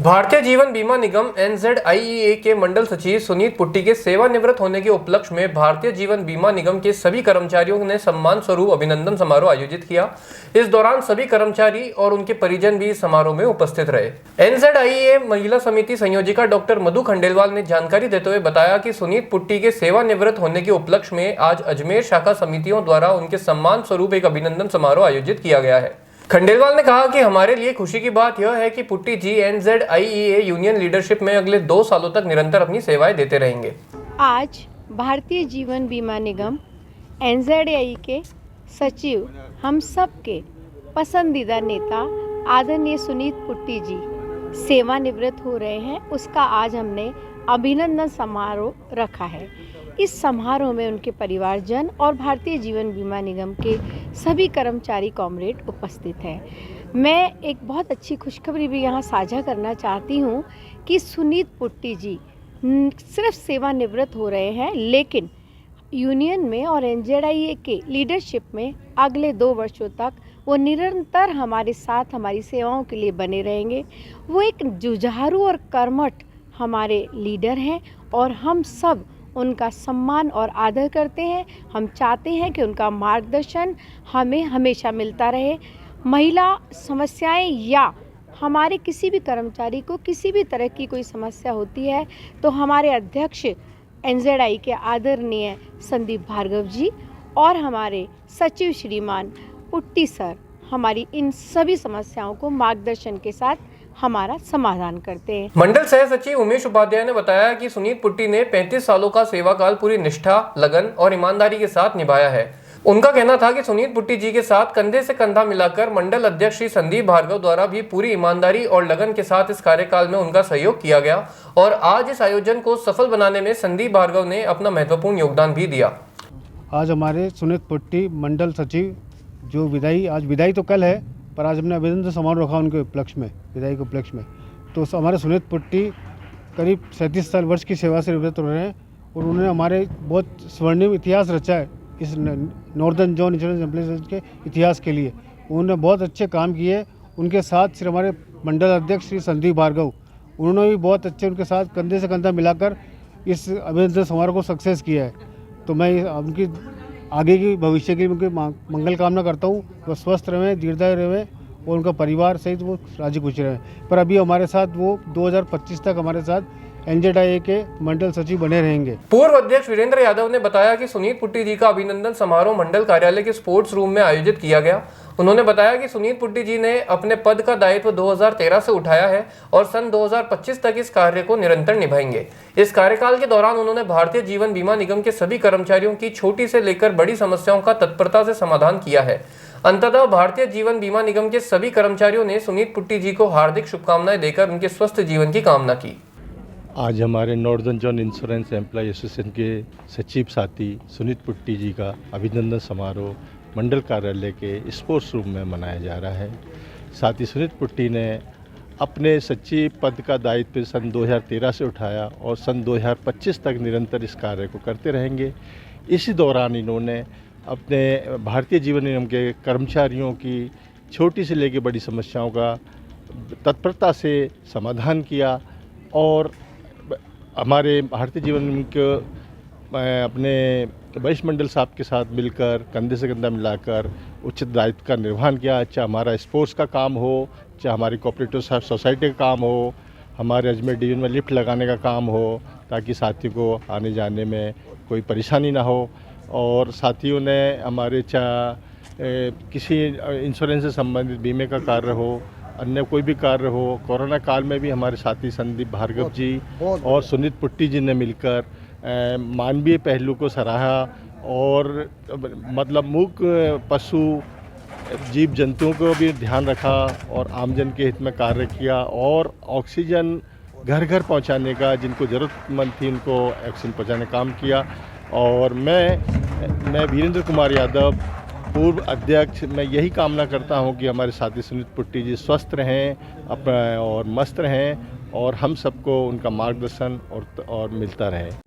भारतीय जीवन बीमा निगम NZIEA के मंडल सचिव सुनीत पुट्टी के सेवानिवृत्त होने के उपलक्ष्य में भारतीय जीवन बीमा निगम के सभी कर्मचारियों ने सम्मान स्वरूप अभिनंदन समारोह आयोजित किया। इस दौरान सभी कर्मचारी और उनके परिजन भी इस समारोह में उपस्थित रहे। NZIEA महिला समिति संयोजिका डॉक्टर मधु खंडेलवाल ने जानकारी देते हुए बताया कि सुनीत पुट्टी के सेवानिवृत्त होने के उपलक्ष्य में आज अजमेर शाखा समितियों द्वारा उनके सम्मान स्वरूप एक अभिनंदन समारोह आयोजित किया गया है। खंडेलवाल ने कहा कि हमारे लिए खुशी की बात यह है कि पुट्टी जी NZIEA यूनियन लीडरशिप में अगले 2 सालों तक निरंतर अपनी सेवाएं देते रहेंगे। आज भारतीय जीवन बीमा निगम NZIEA के सचिव हम सब के पसंदीदा नेता आदरणीय सुनीत पुट्टी जी सेवानिवृत्त हो रहे हैं। उसका आज हमने अभिनंदन समारोह रखा है। इस समारोह में उनके परिवारजन और भारतीय जीवन बीमा निगम के सभी कर्मचारी कॉमरेड उपस्थित हैं। मैं एक बहुत अच्छी खुशखबरी भी यहाँ साझा करना चाहती हूँ कि सुनीत पुट्टी जी सिर्फ सेवानिवृत्त हो रहे हैं, लेकिन यूनियन में और NZIEA के लीडरशिप में अगले 2 वर्षों तक वो निरंतर हमारे साथ हमारी सेवाओं के लिए बने रहेंगे। वो एक जुझारू और कर्मठ हमारे लीडर हैं और हम सब उनका सम्मान और आदर करते हैं। हम चाहते हैं कि उनका मार्गदर्शन हमें हमेशा मिलता रहे। महिला समस्याएं या हमारे किसी भी कर्मचारी को किसी भी तरह की कोई समस्या होती है तो हमारे अध्यक्ष NZIEA के आदरणीय संदीप भार्गव जी और हमारे सचिव श्रीमान पुट्टी सर हमारी इन सभी समस्याओं को मार्गदर्शन के साथ हमारा समाधान करते हैं। मंडल सह सचिव उमेश उपाध्याय ने बताया कि सुनीत पुट्टी ने 35 सालों का सेवा काल पूरी निष्ठा, लगन और ईमानदारी के साथ निभाया है। उनका कहना था कि सुनीत पुट्टी जी के साथ कंधे से कंधा मिलाकर मंडल अध्यक्ष श्री संदीप भार्गव द्वारा भी पूरी ईमानदारी और लगन के साथ इस कार्यकाल में उनका सहयोग किया गया और आज इस आयोजन को सफल बनाने में संदीप भार्गव ने अपना महत्वपूर्ण योगदान भी दिया। आज हमारे सुनीत पुट्टी मंडल सचिव जो आज विदाई तो कल है, पर आज हमने अभिनंदन समारोह रखा उनके उपलक्ष्य में, विदाई के उपलक्ष्य में। तो हमारे सुनीत पुट्टी करीब 37 साल वर्ष की सेवा से निवृत्त हो रहे हैं और उन्होंने हमारे बहुत स्वर्णिम इतिहास रचा है इस नॉर्दर्न जोन इंश्योरेंस एम्प्लॉयज के इतिहास के लिए। उन्होंने बहुत अच्छे काम किए। उनके साथ श्री हमारे मंडल अध्यक्ष श्री संदीप भार्गव, उन्होंने भी बहुत अच्छे उनके साथ कंधे से कंधा मिलाकर इस अभिनंदन समारोह को सक्सेस किया है। तो मैं उनकी आगे की भविष्य की उनकी मंगल कामना करता हूँ। वो स्वस्थ रहें, दीर्घायु रहें और उनका परिवार सहित वो राजी खुशी रहें। पर अभी हमारे साथ वो 2025 तक हमारे साथ NZIEA के मंडल सचिव बने रहेंगे। पूर्व अध्यक्ष वीरेंद्र यादव ने बताया कि सुनीत पुट्टी जी का अभिनंदन समारोह मंडल कार्यालय के स्पोर्ट्स रूम में आयोजित किया गया। उन्होंने बताया कि सुनीत पुट्टी जी ने अपने पद का दायित्व 2013 से उठाया है और सन 2025 तक इस कार्य को निरंतर निभाएंगे। इस कार्यकाल के दौरान उन्होंने भारतीय जीवन बीमा निगम के सभी कर्मचारियों की छोटी से लेकर बड़ी समस्याओं का तत्परता से समाधान किया है। अंततः भारतीय जीवन बीमा निगम के सभी कर्मचारियों ने सुनीत पुट्टी जी को हार्दिक शुभकामनाएं देकर उनके स्वस्थ जीवन की कामना की। आज हमारे northern zone insurance employ association के सचिव साथी सुनीत पुट्टी जी का अभिनंदन समारोह मंडल कार्यालय के स्पोर्ट्स रूम में मनाया जा रहा है। साथ ही सुनीत पुट्टी ने अपने सचिव पद का दायित्व सन 2013 से उठाया और सन 2025 तक निरंतर इस कार्य को करते रहेंगे। इसी दौरान इन्होंने अपने भारतीय जीवन निगम के कर्मचारियों की छोटी से लेकर बड़ी समस्याओं का तत्परता से समाधान किया और हमारे भारतीय जीवन निगम के अपने वरिष्ठ मंडल साहब के साथ मिलकर कंधे से कंधा मिलाकर उचित दायित्व का निर्वहन किया। चाहे हमारा स्पोर्ट्स का काम हो, चाहे हमारी कोऑपरेटिव सोसाइटी का काम हो, हमारे अजमेर डिवीजन में लिफ्ट लगाने का काम हो, ताकि साथियों को आने जाने में कोई परेशानी ना हो। और साथियों ने हमारे किसी इंश्योरेंस से संबंधित बीमे का कार्य हो, अन्य कोई भी कार्य हो, कोरोना काल में भी हमारे साथी संदीप भार्गव जी और सुनीत पुट्टी जी ने मिलकर मानवीय पहलू को सराहा और मतलब मूक पशु जीव जंतुओं को भी ध्यान रखा और आमजन के हित में कार्य किया और ऑक्सीजन घर घर पहुंचाने का, जिनको ज़रूरतमंद थी उनको ऑक्सीजन पहुंचाने का काम किया। और मैं वीरेंद्र कुमार यादव पूर्व अध्यक्ष, मैं यही कामना करता हूं कि हमारे साथी सुनीत पुट्टी जी स्वस्थ रहें और मस्त रहें और हम सबको उनका मार्गदर्शन और मिलता रहे।